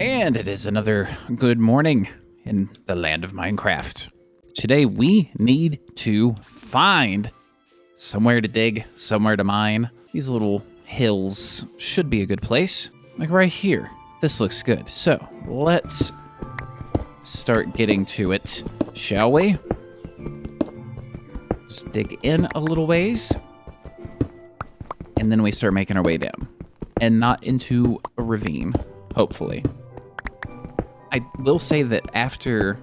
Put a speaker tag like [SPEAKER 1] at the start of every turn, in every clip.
[SPEAKER 1] And it is another good morning in the land of Minecraft. Today we need to find somewhere to dig, somewhere to mine. These little hills should be a good place. Like right here. This looks good. So let's start getting to it, shall we? Just dig in a little ways. And then we start making our way down. And not into a ravine, hopefully. I will say that after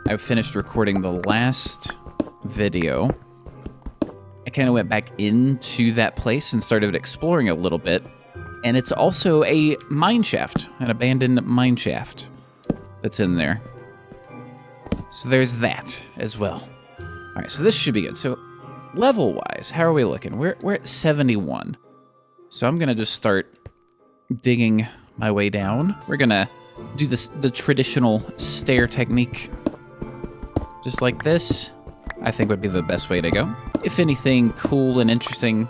[SPEAKER 1] I finished recording the last video, I kind of went back into that place and started exploring a little bit. And it's also a mine shaft, an abandoned mine shaft that's in there. So there's that as well. All right, so this should be good. So level-wise, how are we looking? We're at 71. So I'm going to just start digging my way down. We're going to do the traditional stair technique. Just like this, I think would be the best way to go. If anything cool and interesting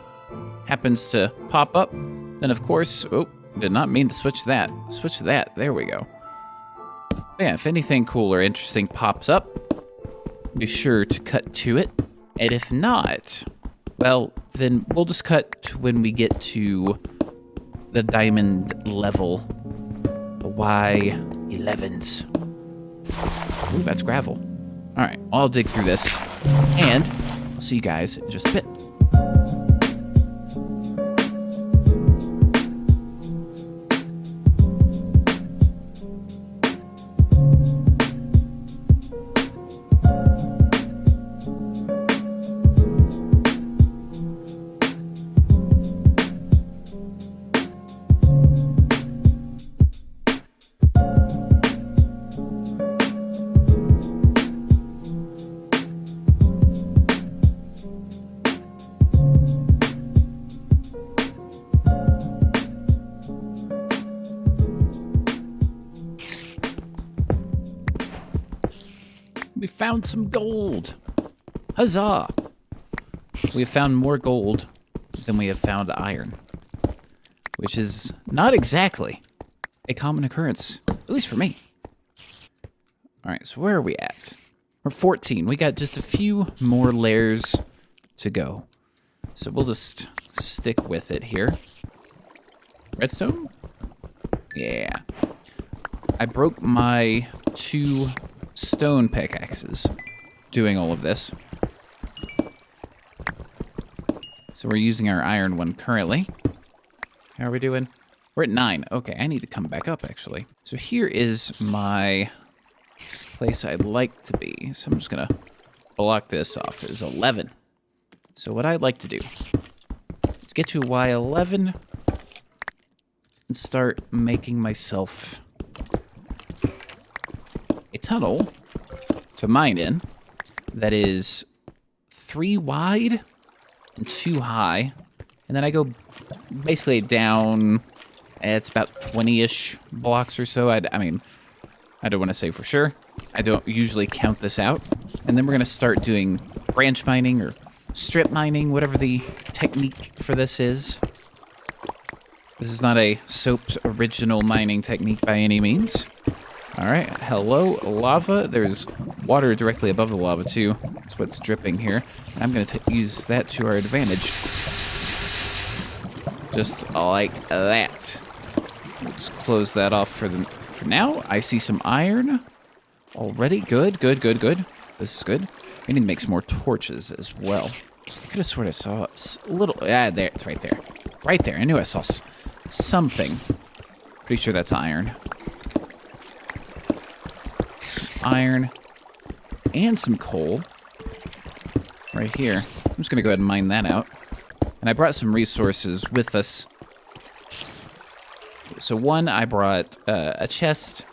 [SPEAKER 1] happens to pop up, then of course, oh, did not mean to switch that. Switch that, there we go. But yeah, if anything cool or interesting pops up, be sure to cut to it. And if not, well, then we'll just cut to when we get to the diamond level. The Y11s. Ooh, that's gravel. All right, I'll dig through this, and I'll see you guys in just a bit. We found some gold. Huzzah! We have found more gold than we have found iron, which is not exactly a common occurrence, at least for me. All right, so where are we at? We're 14. We got just a few more layers to go. So we'll just stick with it here. Redstone? Yeah. I broke my 2 stone pickaxes doing all of this. So we're using our iron one currently. How are we doing? We're at 9. Okay, I need to come back up actually. So here is my place I'd like to be. So I'm just gonna block this off as 11. So what I'd like to do is get to Y11 and start making myself a tunnel to mine in that is 3 wide and 2 high. And then I go basically down, it's about 20-ish blocks or so. I mean, I don't want to say for sure. I don't usually count this out. And then we're going to start doing branch mining or strip mining, whatever the technique for this is. This is not a Soap's original mining technique by any means. All right, hello, lava. There's water directly above the lava, too. That's what's dripping here. And I'm going to use that to our advantage. Just like that. We'll just close that off for now. I see some iron already. Good, good, good, good. This is good. We need to make some more torches as well. I could have sworn I saw a little... Yeah, there. It's right there. Right there. I knew I saw something. Pretty sure that's iron. Iron and some coal right here. I'm just gonna go ahead and mine that out. And I brought some resources with us. So one, I brought a chest.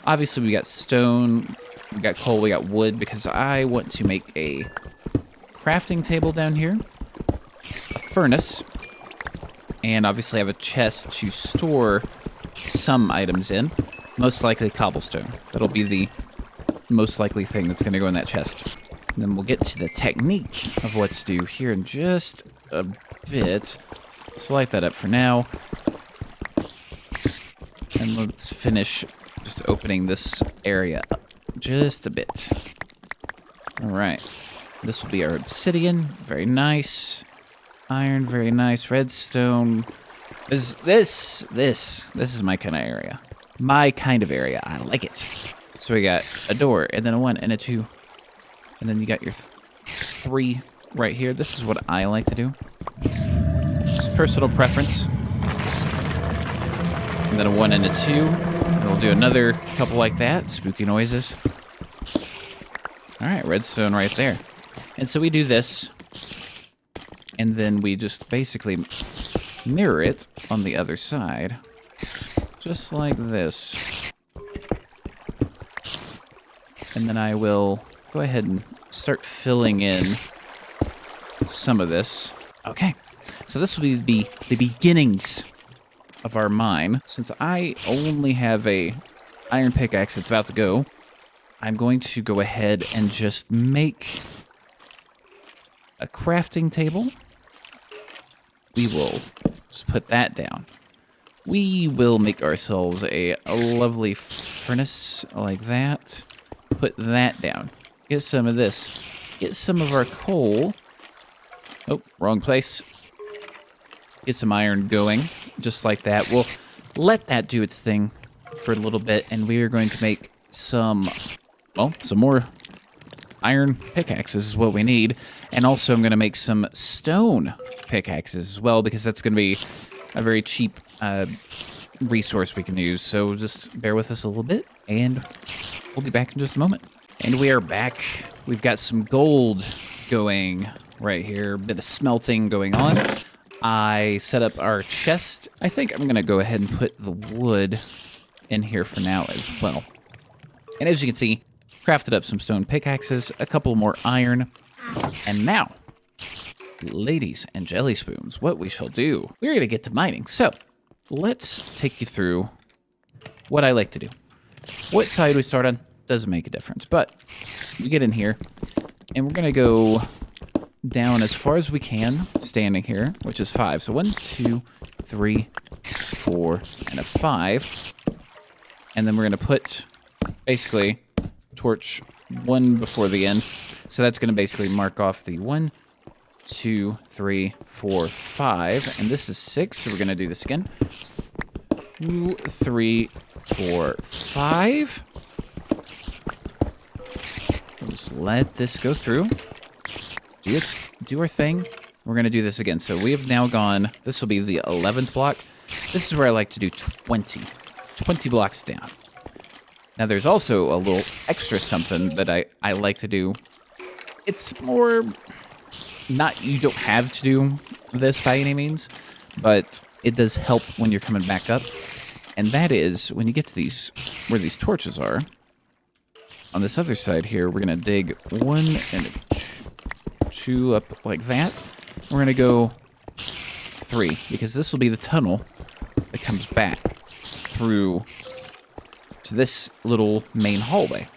[SPEAKER 1] Obviously we got stone, we got coal, we got wood, because I want to make a crafting table down here, a furnace, and obviously I have a chest to store some items in, most likely cobblestone. That'll be the most likely thing that's going to go in that chest. And then we'll get to the technique of what to do here in just a bit. Let's light that up for now. And let's finish just opening this area up just a bit. All right. This will be our obsidian. Very nice. Iron, very nice. Redstone. This is my kind of area. My kind of area. I like it. So we got a door, and then a 1 and a 2. And then you got your 3 right here. This is what I like to do. Just personal preference. And then a 1 and a 2. And we'll do another couple like that. Spooky noises. All right, redstone right there. And so we do this. And then we just basically mirror it on the other side. Just like this. And then I will go ahead and start filling in some of this. Okay, so this will be the beginnings of our mine. Since I only have a iron pickaxe that's about to go, I'm going to go ahead and just make a crafting table. We will just put that down. We will make ourselves a lovely furnace like that. Put that down. Get some of this. Get some of our coal. Oh, wrong place. Get some iron going, just like that. We'll let that do its thing for a little bit, and we are going to make some more iron pickaxes is what we need. And also I'm going to make some stone pickaxes as well, because that's going to be a very cheap resource we can use. So just bear with us a little bit, and we'll be back in just a moment. And we are back. We've got some gold going right here, a bit of smelting going on. I set up our chest. I think I'm going to go ahead and put the wood in here for now as well. And as you can see, crafted up some stone pickaxes, a couple more iron, and now, ladies and jelly spoons, what we shall do, we're going to get to mining. So let's take you through what I like to do. What side we start on doesn't make a difference, but we get in here, and we're going to go down as far as we can, standing here, which is 5. So 1, 2, 3, 4, and a 5. And then we're going to put, basically, torch 1 before the end. So that's going to basically mark off the 1, 2, 3, 4, 5. And this is 6, so we're going to do this again. 2, 3, 4, 5. We'll just let this go through. Do our thing. We're going to do this again. So we have now gone, this will be the 11th block. This is where I like to do 20 blocks down. Now there's also a little extra something that I like to do. It's more, not, you don't have to do this by any means, but it does help when you're coming back up. And that is, when you get to these, where these torches are, on this other side here, we're going to dig 1 and 2 up like that. We're going to go 3, because this will be the tunnel that comes back through to this little main hallway.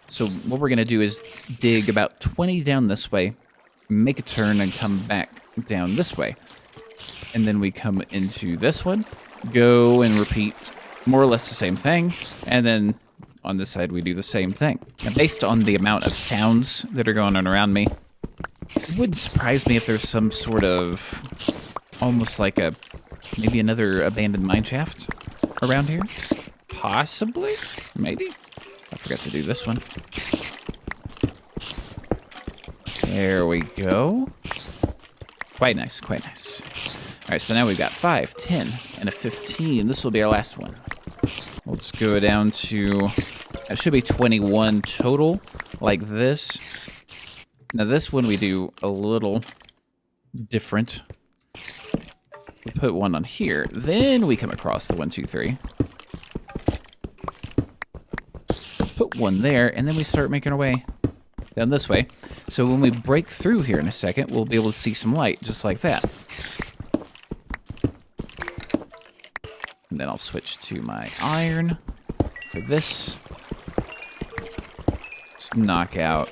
[SPEAKER 1] So what we're going to do is dig about 20 down this way, make a turn, and come back down this way. And then we come into this one, go and repeat more or less the same thing, and then on this side we do the same thing. Now, based on the amount of sounds that are going on around me, it wouldn't surprise me if there's some sort of, almost like a, maybe another abandoned mine shaft around here. Possibly? Maybe? I forgot to do this one. There we go. Quite nice, quite nice. Alright, so now we've got 5, 10, and a 15. This will be our last one. We'll just go down to, that should be 21 total, like this. Now this one we do a little different. We put 1 on here, then we come across the 1, 2, 3. Put 1 there, and then we start making our way down this way. So when we break through here in a second, we'll be able to see some light, just like that. And then I'll switch to my iron for this. Just knock out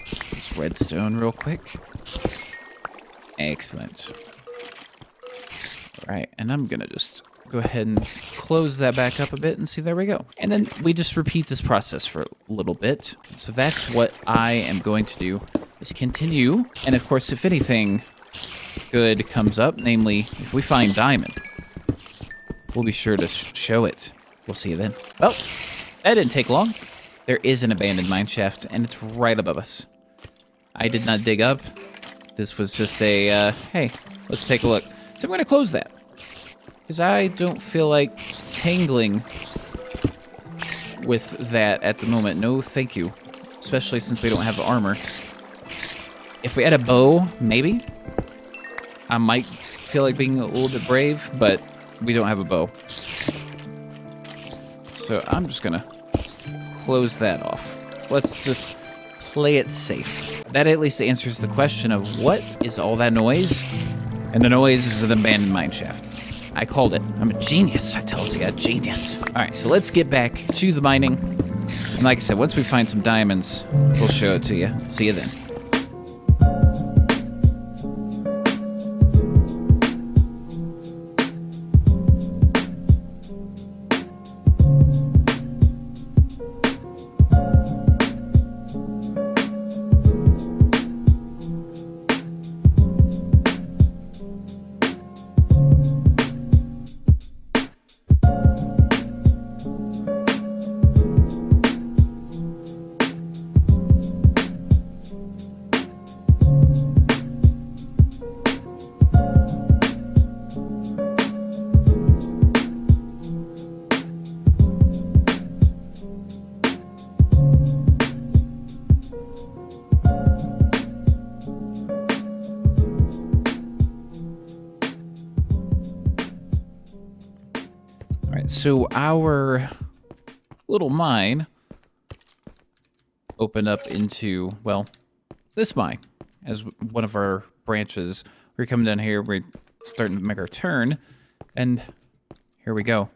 [SPEAKER 1] this redstone real quick. Excellent. All right, and I'm gonna just go ahead and close that back up a bit and see, there we go. And then we just repeat this process for a little bit. So that's what I am going to do, is continue. And of course, if anything good comes up, namely, if we find diamond, we'll be sure to show it. We'll see you then. Well, that didn't take long. There is an abandoned mine shaft, and it's right above us. I did not dig up. This was just a, hey, let's take a look. So I'm going to close that, because I don't feel like tangling with that at the moment. No, thank you. Especially since we don't have armor. If we had a bow, maybe. I might feel like being a little bit brave, but we don't have a bow. So I'm just going to close that off. Let's just play it safe. That at least answers the question of what is all that noise? And the noise is an abandoned mine shafts. I called it. I'm a genius. I tell you, a genius. All right, so let's get back to the mining. And like I said, once we find some diamonds, we'll show it to you. See you then. So our little mine opened up into, well, this mine as one of our branches. We're coming down here, we're starting to make our turn, and here we go.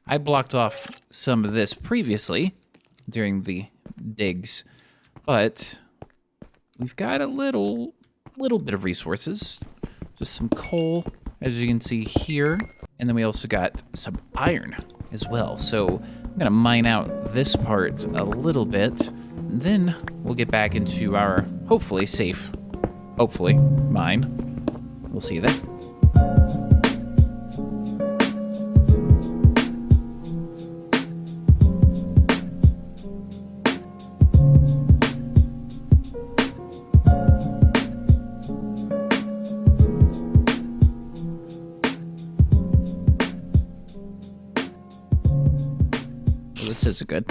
[SPEAKER 1] I blocked off some of this previously during the digs, but we've got a little bit of resources. Just some coal, as you can see here. And then we also got some iron as well. So I'm going to mine out this part a little bit. And then we'll get back into our, hopefully, safe, mine. We'll see you then. This is good.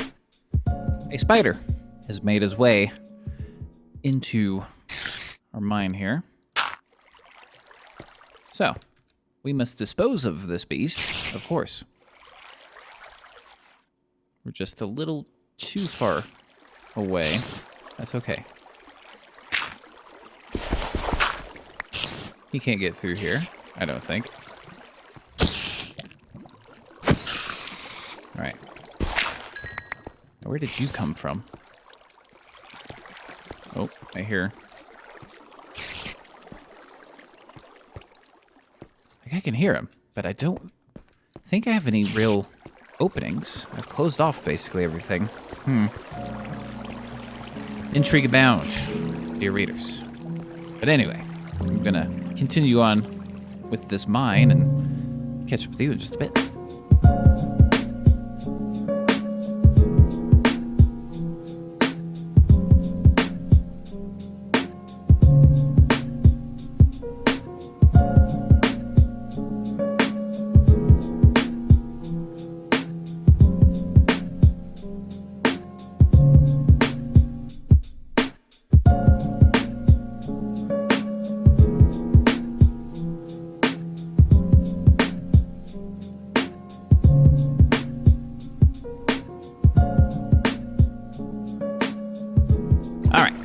[SPEAKER 1] A spider has made his way into our mine here. So, we must dispose of this beast, of course. We're just a little too far away. That's okay. He can't get through here, I don't think. All right. Where did you come from? Oh, I hear. I can hear him, but I don't think I have any real openings. I've closed off basically everything. Intrigue abound, dear readers. But anyway, I'm gonna continue on with this mine and catch up with you in just a bit.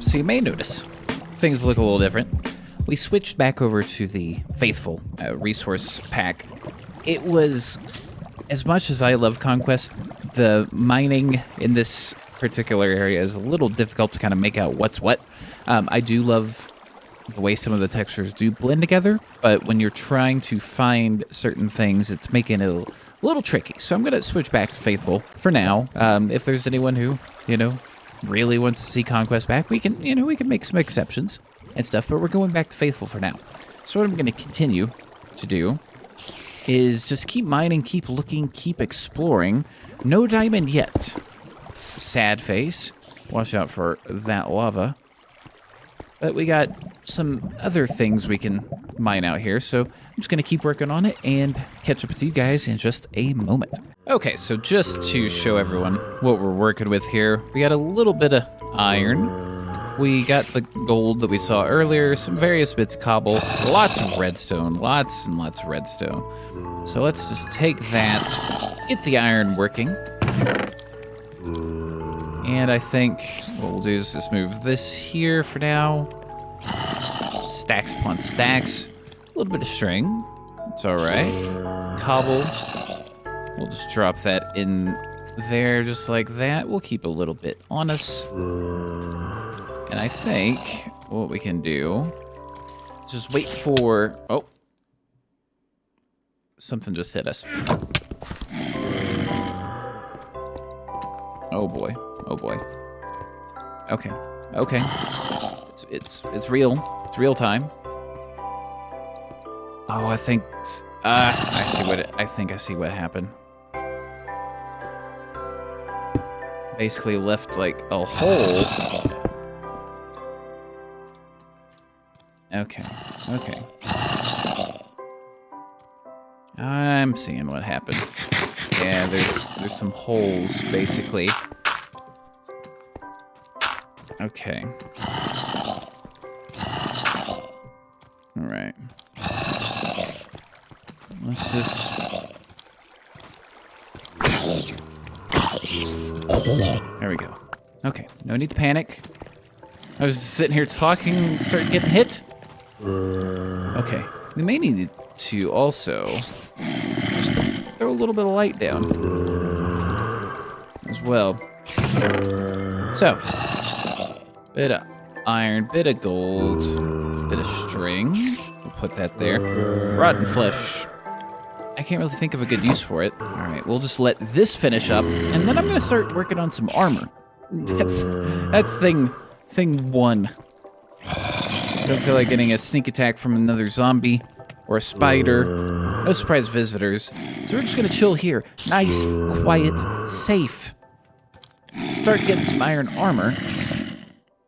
[SPEAKER 1] So you may notice things look a little different. We switched back over to the faithful resource pack. It was, as much as I love Conquest, the mining in this particular area is a little difficult to kind of make out what's what. I do love the way some of the textures do blend together, but when you're trying to find certain things, it's making it a a little tricky. So I'm going to switch back to Faithful for now. If there's anyone who, really wants to see Conquest back, we can make some exceptions and stuff, but we're going back to Faithful for now. So what I'm going to continue to do is just keep mining, keep looking, keep exploring. No diamond yet. Sad face. Watch out for that lava. But we got some other things we can mine out here, so I'm just going to keep working on it and catch up with you guys in just a moment. Okay, so just to show everyone what we're working with here, we got a little bit of iron. We got the gold that we saw earlier, some various bits of cobble, lots of redstone, lots and lots of redstone. So let's just take that, get the iron working. And I think what we'll do is just move this here for now. Stacks upon stacks. A little bit of string. It's all right. Cobble. We'll just drop that in there just like that. We'll keep a little bit on us. And I think what we can do is just wait for... Oh. Something just hit us. Oh boy. Oh boy. Okay. Okay. It's real. It's real time. Oh, I think I see what I think I see what happened. Basically left like a hole. Okay. Okay. I'm seeing what happened. Yeah, there's some holes basically. Okay. All right. Let's just... There we go. Okay, no need to panic. I was just sitting here talking and started getting hit. Okay, we may need to also just throw a little bit of light down as well. So, bit of iron, bit of gold, bit of string. We'll put that there. Rotten flesh. I can't really think of a good use for it. All right, we'll just let this finish up, and then I'm gonna start working on some armor. That's thing one. I don't feel like getting a sneak attack from another zombie or a spider. No surprise visitors. So we're just gonna chill here. Nice, quiet, safe. Start getting some iron armor.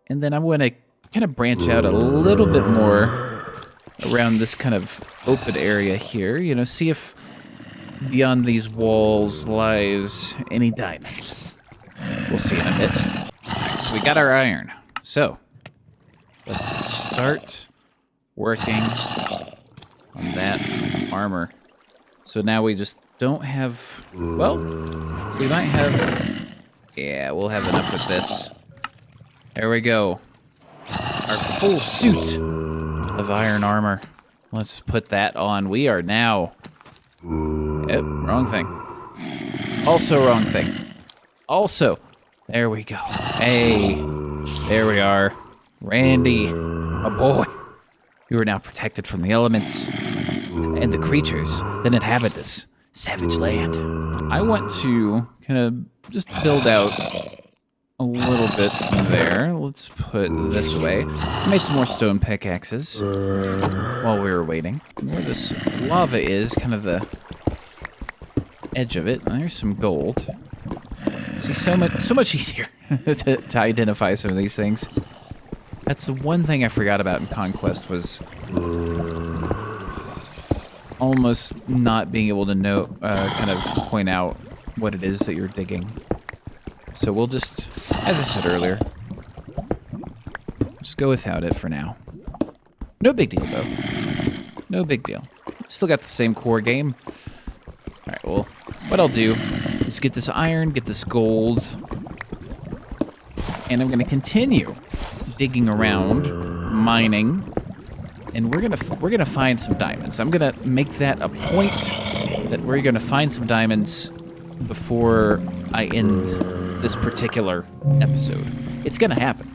[SPEAKER 1] And then I'm gonna kind of branch out a little bit more around this kind of open area here. You know, see if beyond these walls lies any diamond. We'll see in a bit. So we got our iron. So let's start working on that armor. So now we just don't have, well, we might have, yeah, we'll have enough with this. There we go. Our full suit of iron armor. Let's put that on. We are now, yep, wrong thing. Also wrong thing. Also, there we go. Hey, there we are. Randy, a boy. You are now protected from the elements and the creatures that inhabit this savage land. I want to kind of just build out a little bit from there. Let's put this away. Made some more stone pickaxes while we were waiting. Where this lava is, kind of the edge of it. There's some gold. See, so much easier to identify some of these things. That's the one thing I forgot about in Conquest was almost not being able to know, kind of point out what it is that you're digging. So we'll just, as I said earlier, just go without it for now. No big deal, though. No big deal. Still got the same core game. All right, well, what I'll do is get this iron, get this gold, and I'm going to continue digging around, mining, and we're gonna find some diamonds. I'm gonna make that a point that we're gonna find some diamonds before I end this particular episode. It's gonna happen.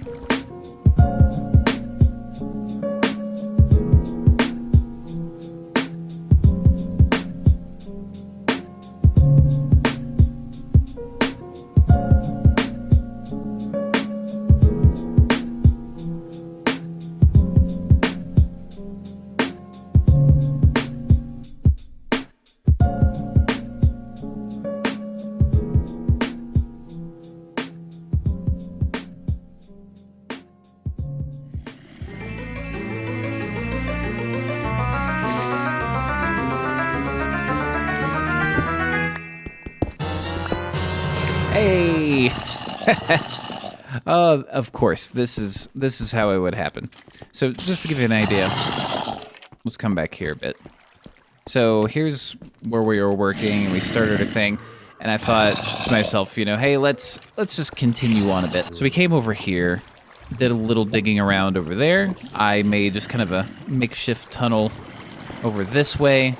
[SPEAKER 1] Of course, this is how it would happen. So just to give you an idea, let's come back here a bit. So here's where we were working, and we started a thing, and I thought to myself, you know, hey, let's just continue on a bit. So we came over here, did a little digging around over there. I made just kind of a makeshift tunnel over this way.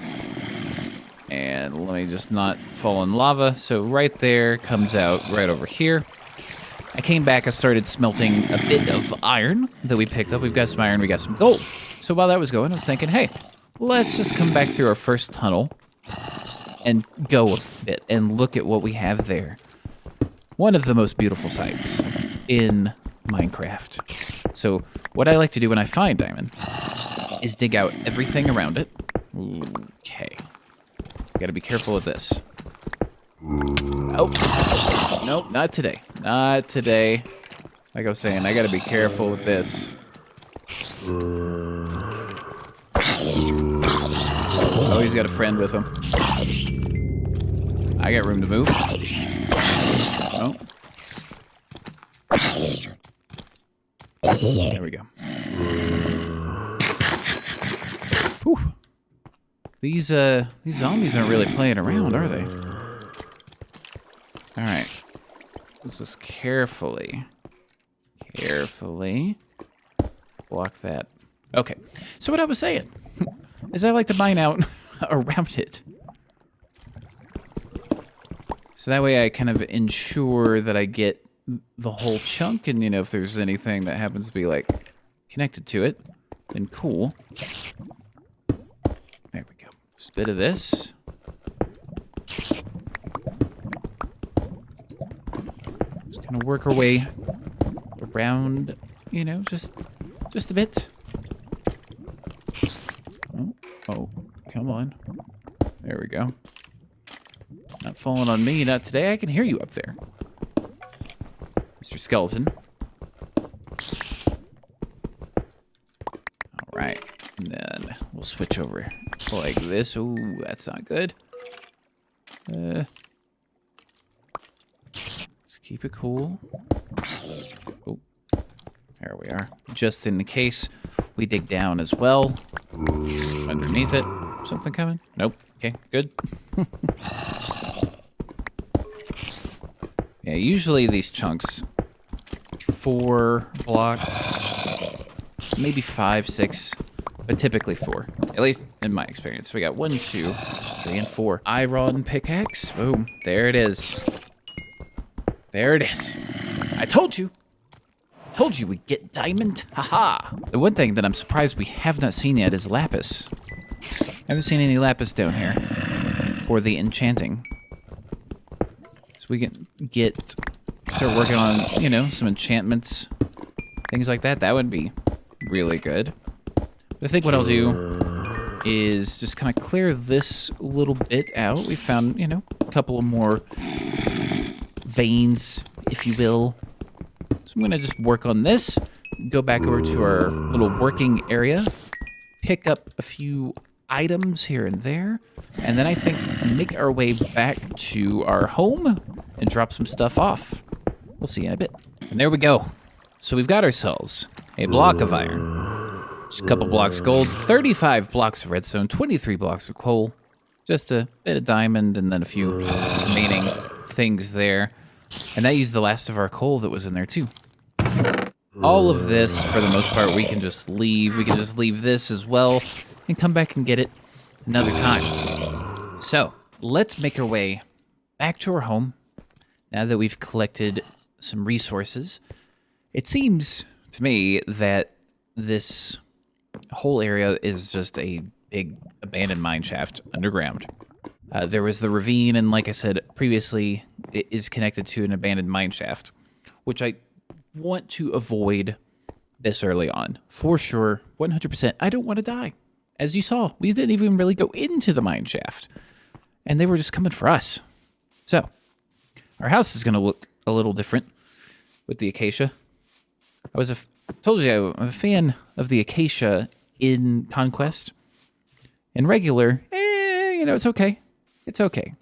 [SPEAKER 1] And let me just not fall in lava. So right there comes out right over here. I came back, I started smelting a bit of iron that we picked up. We've got some iron, we got some gold. So while that was going, I was thinking, hey, let's just come back through our first tunnel and go a bit and look at what we have there. One of the most beautiful sights in Minecraft. So what I like to do when I find diamond is dig out everything around it. Okay. Gotta be careful with this. Oh, nope, not today. Not today. Like I was saying, I gotta be careful with this. Oh, he's got a friend with him. I got room to move. Oh. There we go. Whew. These zombies aren't really playing around, are they? All right. Let's just carefully block that. Okay. So what I was saying is I like to mine out around it. So that way I kind of ensure that I get the whole chunk, and you know, if there's anything that happens to be like connected to it, then cool. There we go. Just a bit of this. Just kind of work our way around, you know, just a bit. Oh, come on. There we go. Not falling on me, not today. I can hear you up there, Mr. Skeleton. All right, and then we'll switch over like this. Ooh, that's not good. Let's keep it cool. Oh, there we are. Just in the case we dig down as well. Underneath it. Something coming? Nope. Okay, good. Yeah, usually these chunks, 4 blocks, maybe 5, 6, but typically 4. At least in my experience. We got 1, 2, 3, and 4. Iron pickaxe. Boom. There it is. There it is. I told you. I told you we'd get diamond. Haha. The one thing that I'm surprised we have not seen yet is lapis. I haven't seen any lapis down here for the enchanting. So we can start working on, you know, some enchantments, things like that. That would be really good. But I think what I'll do is just kind of clear this little bit out. We found, you know, a couple of more veins, if you will. So I'm going to just work on this, go back over to our little working area, pick up a few items here and there, and then I think make our way back to our home and drop some stuff off. We'll see in a bit. And there we go. So we've got ourselves a block of iron, just a couple blocks of gold, 35 blocks of redstone, 23 blocks of coal, just a bit of diamond, and then a few remaining things there. And that used the last of our coal that was in there too. All of this, for the most part, we can just leave. We can just leave this as well and come back and get it another time. So let's make our way back to our home now that we've collected some resources. It seems to me that this whole area is just a big abandoned mine shaft underground. There was the ravine, and like I said previously, it is connected to an abandoned mine shaft, which I want to avoid this early on. For sure, 100%. I don't want to die. As you saw, we didn't even really go into the mine shaft, and they were just coming for us. So, our house is going to look a little different with the acacia. Told you I'm a fan of the acacia in Conquest. In regular, you know, it's okay. It's okay.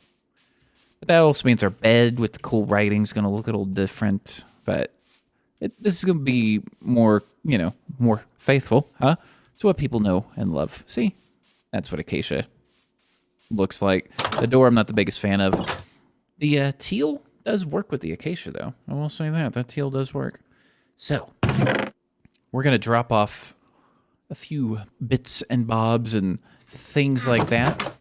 [SPEAKER 1] But that also means our bed with the cool writing is going to look a little different. But this is going to be more, you know, more faithful, huh? To what people know and love. See? That's what acacia looks like. The door I'm not the biggest fan of. The teal does work with the acacia, though. I will say that. That teal does work. So, we're going to drop off a few bits and bobs and things like that.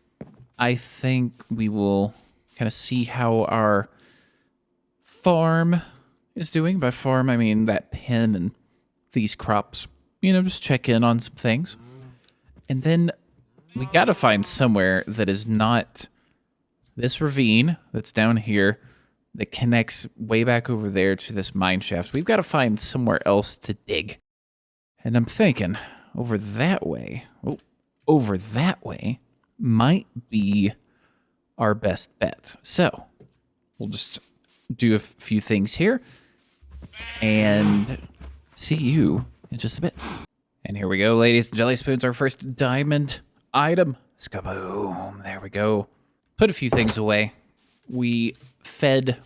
[SPEAKER 1] I think we will kind of see how our farm is doing. By farm, I mean that pen and these crops. You know, just check in on some things. And then we got to find somewhere that is not this ravine that's down here that connects way back over there to this mine shaft. We've got to find somewhere else to dig. And I'm thinking over that way might be our best bet. So we'll just do a few things here and see you in just a bit. And here we go, ladies and jelly spoons, our first diamond item. Skaboom, there we go. Put a few things away. We fed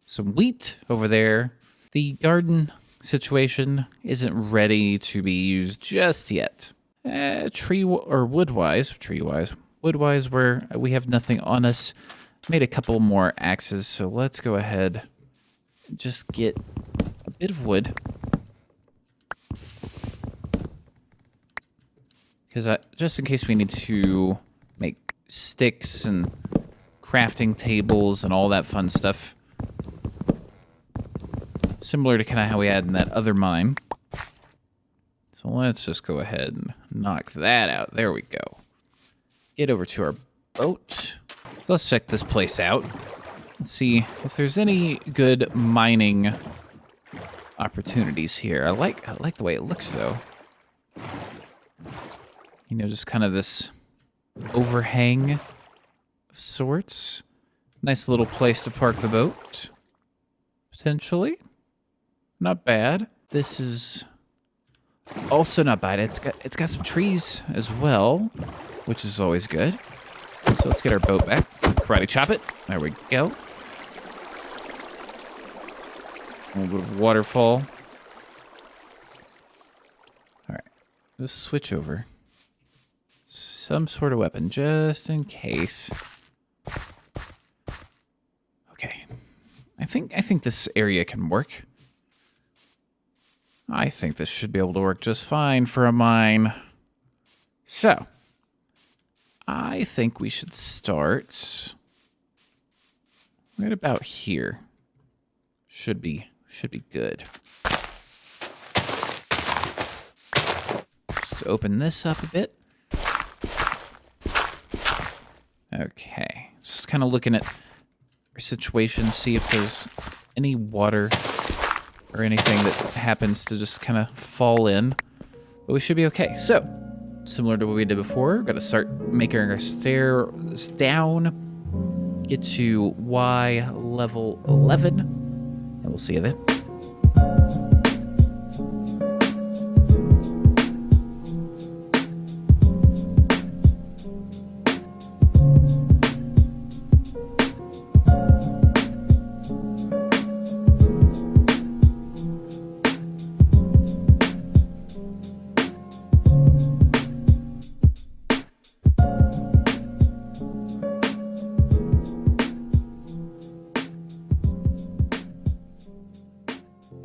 [SPEAKER 1] some wheat over there. The garden situation isn't ready to be used just yet. Wood-wise, where we have nothing on us. Made a couple more axes, so let's go ahead and just get a bit of wood. Because just in case we need to make sticks and crafting tables and all that fun stuff. Similar to kind of how we had in that other mine. So let's just go ahead and knock that out. There we go. Get over to our boat. Let's check this place out and see if there's any good mining opportunities here. I like the way it looks, though. You know, just kind of this overhang of sorts. Nice little place to park the boat. Potentially. Not bad. This is also not bad. It's got some trees as well, which is always good. So let's get our boat back. Karate chop it. There we go. A little bit of waterfall. All right. Let's switch over. Some sort of weapon, just in case. Okay. I think this area can work. I think this should be able to work just fine for a mine. So, I think we should start right about here. Should be good. Just open this up a bit. Okay, just kind of looking at our situation, see if there's any water or anything that happens to just kind of fall in. But we should be okay. So, similar to what we did before, we're going to start making our stairs down. Get to Y level 11. And we'll see you then.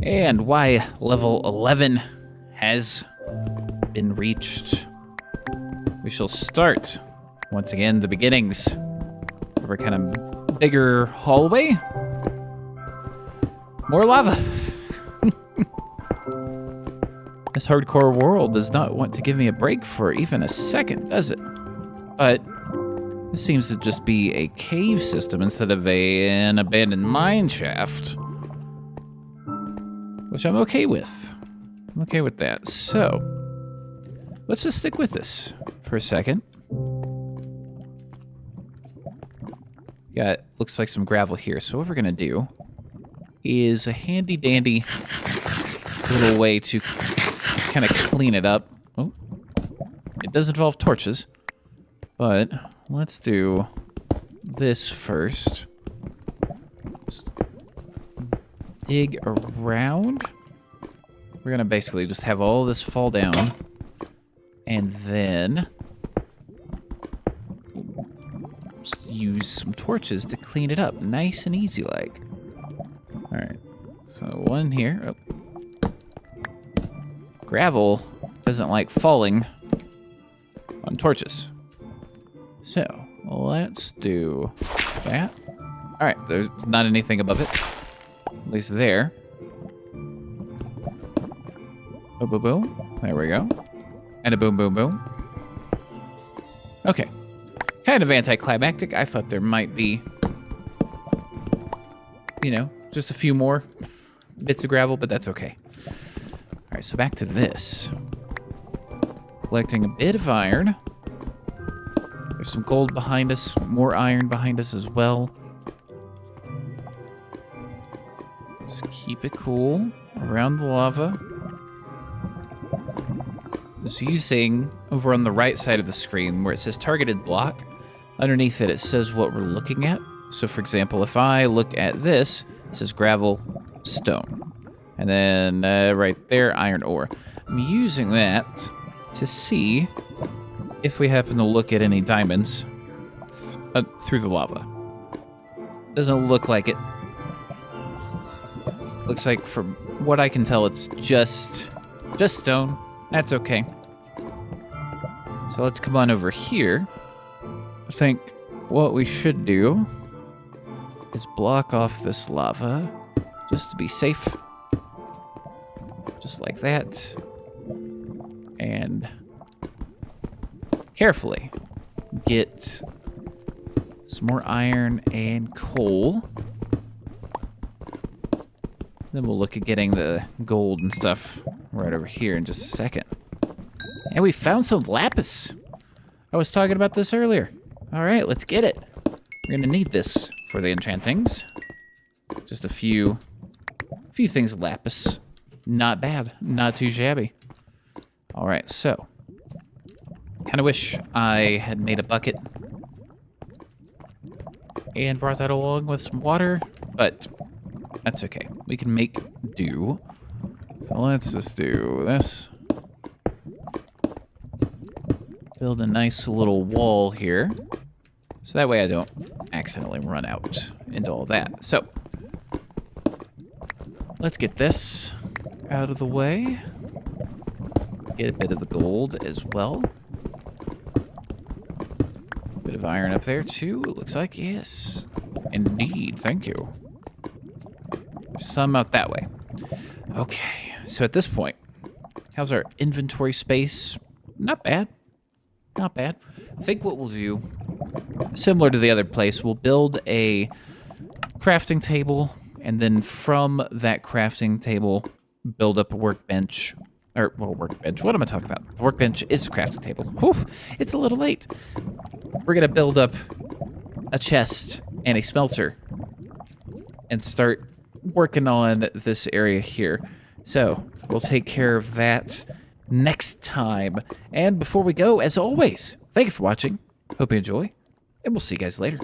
[SPEAKER 1] And Y level 11 has been reached. We shall start, once again, the beginnings of our kind of bigger hallway. More lava. This hardcore world does not want to give me a break for even a second, does it? But this seems to just be a cave system instead of an abandoned mine shaft. Which I'm okay with. I'm okay with that. So, let's just stick with this for a second. Got, looks like some gravel here. So what we're gonna do is a handy dandy little way to kind of clean it up. Oh, it does involve torches, but let's do this first. dig around. We're gonna basically just have all this fall down, and then just use some torches to clean it up, nice and easy like. All right, so one here. Oh. Gravel doesn't like falling on torches, so let's do that. All right, there's not anything above it, at least there. Boom, boom, boom. There we go. And a boom, boom, boom. Okay. Kind of anticlimactic. I thought there might be, you know, just a few more bits of gravel, but that's okay. All right, so back to this. Collecting a bit of iron. There's some gold behind us, more iron behind us as well. Just keep it cool around the lava. Just using over on the right side of the screen where it says targeted block, underneath it, it says what we're looking at. So for example, if I look at this, it says gravel, stone. And then right there, iron ore. I'm using that to see if we happen to look at any diamonds through the lava. Doesn't look like it. Looks like, from what I can tell, it's just stone. That's okay. So let's come on over here. I think what we should do is block off this lava just to be safe. Just like that. And carefully get some more iron and coal. Then we'll look at getting the gold and stuff right over here in just a second. And we found some lapis. I was talking about this earlier. All right, let's get it. We're gonna need this for the enchantings. Just a few things of lapis. Not bad, not too shabby. All right, so kind of wish I had made a bucket and brought that along with some water, but that's okay. We can make do. So let's just do this. Build a nice little wall here. So that way I don't accidentally run out into all that. So let's get this out of the way. Get a bit of the gold as well. Bit of iron up there too, it looks like. Yes, indeed, thank you. There's some out that way. Okay, so at this point, how's our inventory space? Not bad. Not bad. I think what we'll do, similar to the other place, we'll build a crafting table, and then from that crafting table, build up a workbench. Or, well, workbench. What am I talking about? The workbench is a crafting table. Whew, it's a little late. We're going to build up a chest and a smelter and start working on this area here. So we'll take care of that next time. And before we go, as always, thank you for watching. Hope you enjoy, and we'll see you guys later.